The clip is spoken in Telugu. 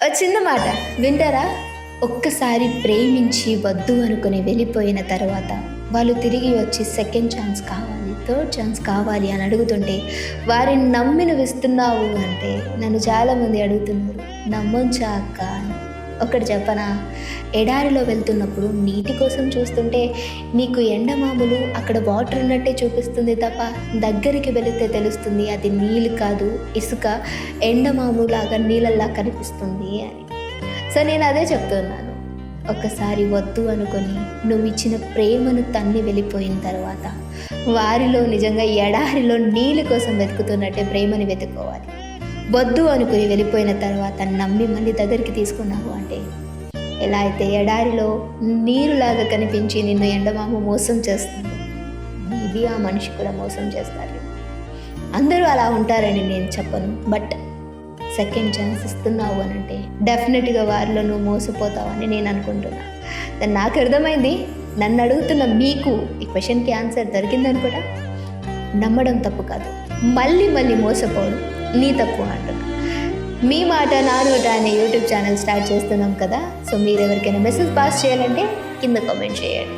ఒక చిన్న మాట వింటారా? ఒక్కసారి ప్రేమించి వద్దు అనుకుని వెళ్ళిపోయిన తర్వాత వాళ్ళు తిరిగి వచ్చి సెకండ్ ఛాన్స్ కావాలి, థర్డ్ ఛాన్స్ కావాలి అని అడుగుతుంటే వారిని నమ్మి నువ్వు ఇస్తున్నావు అంటే నన్ను చాలామంది అడుగుతున్నారు, నమ్మంచా అక్క అని. ఒకటి చెప్పనా, ఎడారిలో వెళ్తున్నప్పుడు నీటి కోసం చూస్తుంటే నీకు ఎండమాములు అక్కడ వాటర్ ఉన్నట్టే చూపిస్తుంది తప్ప దగ్గరికి వెళితే తెలుస్తుంది అది నీళ్ళు కాదు, ఇసుక ఎండమాములాగా నీళ్ళల్లా కనిపిస్తుంది అని. సో నేను అదే చెప్తున్నాను, ఒక్కసారి వద్దు అనుకొని నువ్వు ఇచ్చిన ప్రేమను తన్ని వెళ్ళిపోయిన తర్వాత వారిలో నిజంగా ఎడారిలో నీళ్ళ కోసం వెతుకుతున్నట్టే ప్రేమని వెతుక్కోవాలి. వద్దు అనుకుని వెళ్ళిపోయిన తర్వాత నమ్మి మళ్ళీ దగ్గరికి తీసుకున్నావు అంటే ఎలా అయితే ఎడారిలో నీరులాగా కనిపించి నిన్ను ఎండమామ మోసం చేస్తుంది, మేబీ ఆ మనిషి కూడా మోసం చేస్తారు. అందరూ అలా ఉంటారని నేను చెప్పను, బట్ సెకండ్ ఛాన్స్ ఇస్తున్నావు అని అంటే డెఫినెట్గా వారిలో నువ్వు మోసపోతావని నేను అనుకుంటున్నాను. దాన్ని నాకు అర్థమైంది. నన్ను అడుగుతున్న మీకు ఈ క్వశ్చన్కి ఆన్సర్ దొరికిందనుకోట. నమ్మడం తప్పు కాదు, మళ్ళీ మళ్ళీ మోసపోవడం నీ తప్పు అంటున్నా. మీ మాట నా నోట అనే యూట్యూబ్ ఛానల్ స్టార్ట్ చేస్తున్నాం కదా, సో మీరు ఎవరికైనా మెసేజ్ పాస్ చేయాలంటే కింద కామెంట్ చేయండి.